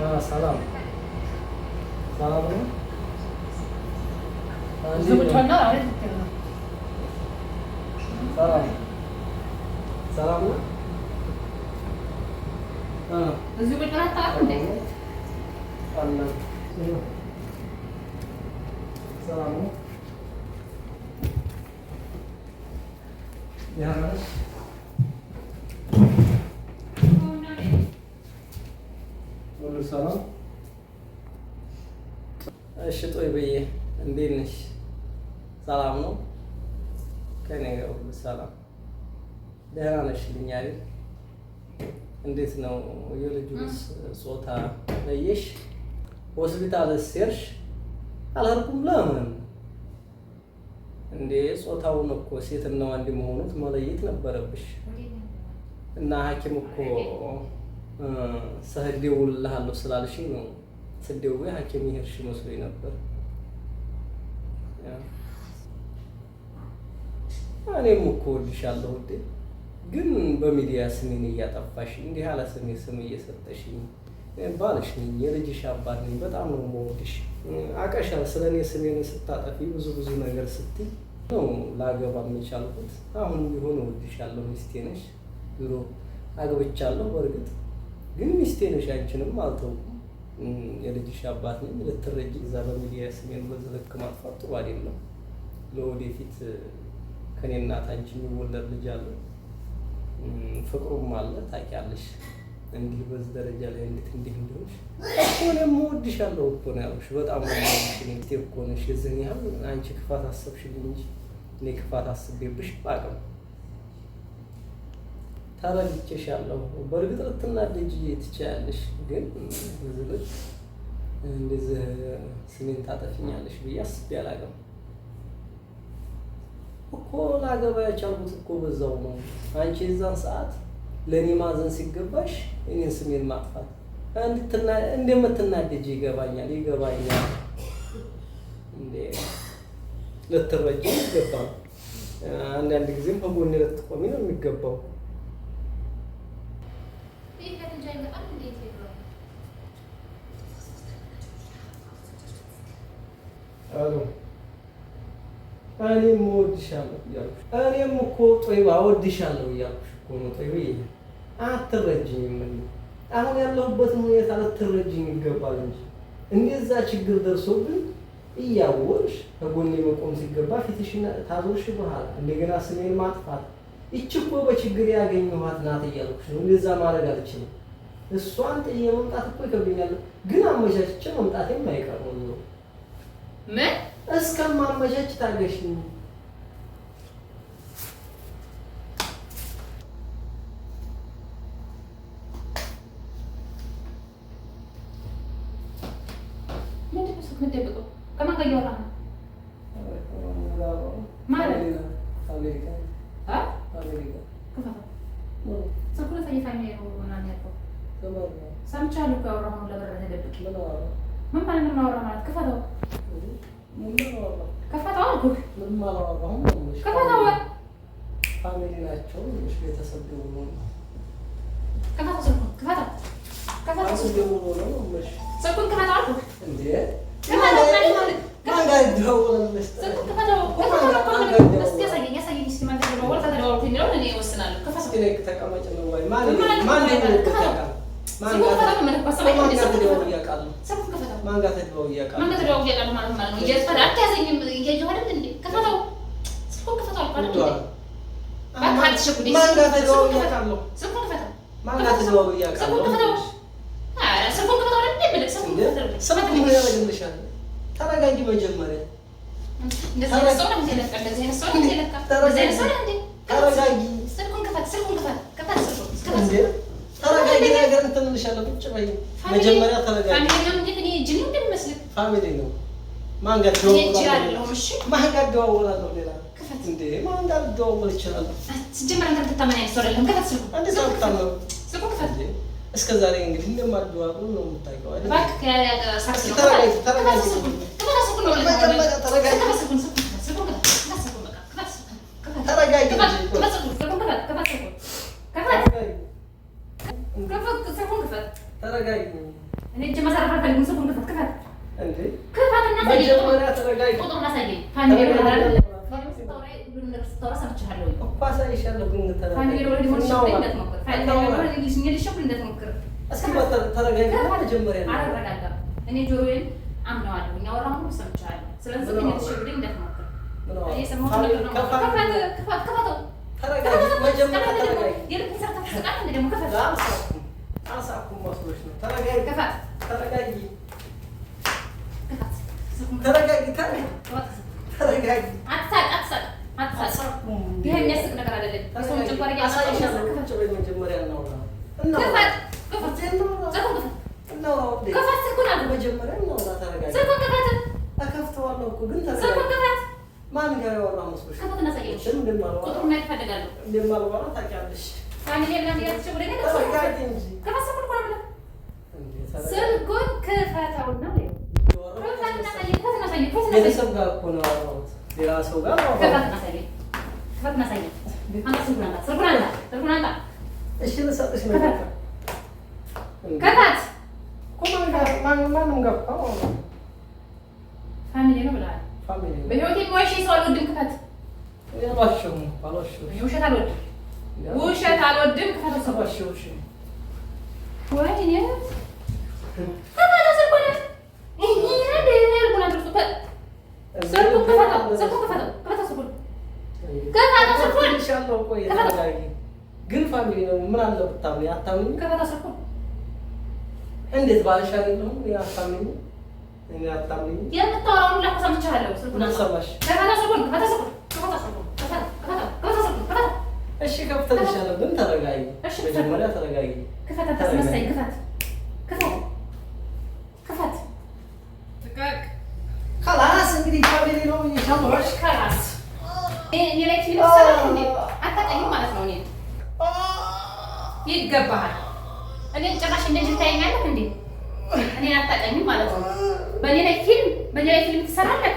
ሰላም ሰላም ነው። ሰላም ነው። እዚህ ቁጭ ብለህ አታውቅም እንዴ? ሰላም ነው። ደህና ነሽ? ሁሉ ሰላም? እሺ ጦይ ብዬ እንዴት ነሽ? ሰላም ነው? ከእኔ ጋር ሁሉ ሰላም። ደህና ነሽ ልኝ አይደል? እንዴት ነው የልጁስ ጾታ ለየሽ? ሆስፒታልስ ሄድሽ? አልሄድኩም። ለምን እንዴ? ጾታውን እኮ ሴትና ወንድ መሆኑን መለየት ነበረብሽ። እና ሐኪም እኮ ስሄድ እደውልልሃለሁ ስላልሽኝ ነው። ስትደውይ ሐኪም ይሄድሽ መስሎኝ ነበር። እኔም እኮ እወድሻለሁ ውዴ፣ ግን በሚዲያ ስሜን እያጠፋሽ እንዲህ ያለ ስም እየሰጠሽኝ። ባልሽ ነኝ፣ የልጅሽ አባት ነኝ። በጣም ነው የምወድሽ። አቀሻል ስለ እኔ ስሜን ስታጠፊ ብዙ ነገር ስትይ ነው ላገባ የቻልኩት። አሁን ቢሆን እወድሻለሁ፣ ሚስቴ ነሽ። ድሮ አግብቻለሁ በእርግጥ ግን ሚስቴ ነሽ። አንቺንም አልተውኩም። የልጅሽ አባት ነኝ። ልትረጂ እዛ በሚዲያ ስሜን በዚህ ልክ ማጥፋት ጥሩ አይደለም። ለወደፊት ከኔ እናት አንቺ የሚወለድ ልጅ አለ፣ ፍቅሩም አለ። ታውቂያለሽ እንዲህ በዚህ ደረጃ ላይ እንዴት እንደሆንሽ እኔም እወድሻለሁ እኮ ነው ያልኩሽ። በጣም ነው የምወድሽ እኮ ነሽ። የዚህን ያህል አንቺ ክፋት አሰብሽልኝ እንጂ እኔ ክፋት አስቤብሽ አላውቅም። ተረድቼሻለሁ። በእርግጥ ልትናደጂ ትችያለሽ፣ ግን እዚህ ልክ እንደዚህ ስሜን ታጠፊኛለሽ ብዬ አስቤ አላውቅም እኮ። ላገባ የቻልኩት እኮ በዛው ነው። አንቺ የዛን ሰዓት ለእኔ ማዘን ሲገባሽ እኔን ስሜን ማጥፋት እንደምትናደጂ ይገባኛል። እንዴ ልትረጂ ይገባል። አንዳንድ ጊዜም ከጎኔ ልትቆሚ ነው የሚገባው። አሎ እኔም እወድሻለሁ እያልኩሽ፣ እኔም እኮ ጦይባ እወድሻለሁ እያልኩሽ እኮ ነው። ጦይባ አትረጂኝም። አሁን ያለሁበትን ሁኔታ ልትረጂኝ ይገባል እንጂ እንደዛ ችግር ደርሶብን እያወቅሽ ከጎኔ መቆም ሲገባ ፊትሽን ታዞርሽ በኋላ እንደገና ስሜን ማጥፋት። ይቺ እኮ በችግር ያገኘኋት ናት እያልኩሽ ነው። እንደዛ ማድረግ አልችልም። እሷን ጥዬ መምጣት እኮ ይከብደኛል፣ ግን አመቻችቼ መምጣቴም አይቀርም ነው። ምን እስከማመቻች ታገሽኝ። ምንድነው ከማን ጋር እያወራህ ነው? ማለት አሜሪካ ሰምቻለሁ እኮ ያወራኸውን ለበረረ ተደብቄ። ምን ማለት ነው የማወራህ ማለት? ክፈተው ክፈተው አልኩህ። ክፈተው ፋሚሊ ናቸው፣ ቤተሰብ ደውሎ ነው። ክፈተው ስልኩን፣ ክፈተው ስልኩን ደውሎ ነው። ስልኩን ክፈተው አልኩህ እንዴ! ተረጋጊ መጀመሪያ። ተረጋጊ ነገር እንትን እንልሻለን። ቁጭ በይ መጀመሪያ ተረጋጊ። ፋሚሊ ነው። ማን ጋር እደዋወላለሁ? ሌላ እንዴ ማን ጋር ልደዋወል እችላለሁ? እስከ ዛሬ እንግዲህ እንደማልደዋወል ነው የምታውቀው አይደል? ተረጋጊ። እኔ እጅ መሰረፍ አልፈልግም። ስልኩን ክፈት እንዴ ክፈትና መጀመሪያ ተረጋጊ። ቁጥሩን አሳየኝ። ፋሚሊ ነው አይደል? ስታወራ ሰምቻለሁ እኮ አሳይሻለሁ። ግን ተረጋጊ። ፋሚሊ ነው ሊሆን ይችላል እንዳትሞክር። ፋሚሊ ነው እንዳትሞክር። እስኪ ተረጋጊ። መጀመሪያ ነው አልረጋጋም። እኔ ጆሮዬን አምነዋለሁ። እኛ ወራው ሁሉ ሰምቻለሁ። ስለዚህ እኔ ልሽብልኝ እንዳትሞክር። እኔ ሰማሁት ነገር ነው። ክፈተው ተረጋጊ። መጀመሪያ ተረጋጊ። የልብ ሰርታ ተሰቃለ እንደ ደግሞ ክፈት። አልሳኩም መስሎሽ ነው። ተረጋጊ። ክፈት። ተረጋጊ። ክፈት። ተረጋጊ። ተረጋጊ። አትሳቅ። ይሄ የሚያስቅ ነገር አይደለም። ሰውን ጭንቋር አሳይሻለሁ። ቁጭ በይ መጀመሪያ እናውራ። ክፈት። መጀመሪያ እናውራ። ተረጋጊ። ስልኩን ክፈት። እከፍተዋለሁ እኮ ግን ተረጋጊ። ስልኩን ክፈት። ማን ጋር ያወራው መስሎሽ? ክፈትና ሳይኝ ቁጥሩን ማየት እፈልጋለሁ። እንደማልወራ ታውቂያለሽ። ፋሚሊ ምናምን እያልኩሽ ወደ እኔ ተረጋጊ እንጂ ክፈት። ስልኩን ክፈተውና ቤተሰብ ጋር እኮ ነው ያወራሁት። ሌላ ሰው ጋር ነው ያወራሁት። እሺ ልሰጥሽ ነው። ክፈት። ማንም ጋር እኮ ፋሚሊ ነው ብለሃል። ፋሚሊ ነው። በህይወቴ የማይዋሽ ሰው አልወድም። ክፈት። አልዋሸሁም። ውሸት አልወድም። ክፈት። ሰባሽውሽ ወይኔ ክፈት። ስልኩን ግን ፋሚሊ ነው። ምን አለ ብታምኒ አታምኒ? ክፈት ስልኩን። እንዴት ባልሽ አይደለሁም? አታምኒ? እኔ አታምኒ? የምታወራውን ሁላ እኮ ሰምቻለሁ። ስልኩን ሰማሽ? እሺ ከፍተልሻለሁ፣ ግን ተረጋጊ። መጀመሪያ ተረጋጊ። ክፈት። አታስመሳይ። ክፈት። خلاص እንግዲህ ፋሚሊ ነው ይቻላል። خلاص እኔ ላይ ፊልም ሰራው እንዴ? አታውቅኝም ማለት ነው። እኔ ይገባሃል። እኔ ጭራሽ እንደዚህ ታየኛለህ እንዴ? እኔ አታውቅኝም ማለት ነው። በእኔ ላይ ፊልም ትሰራለህ?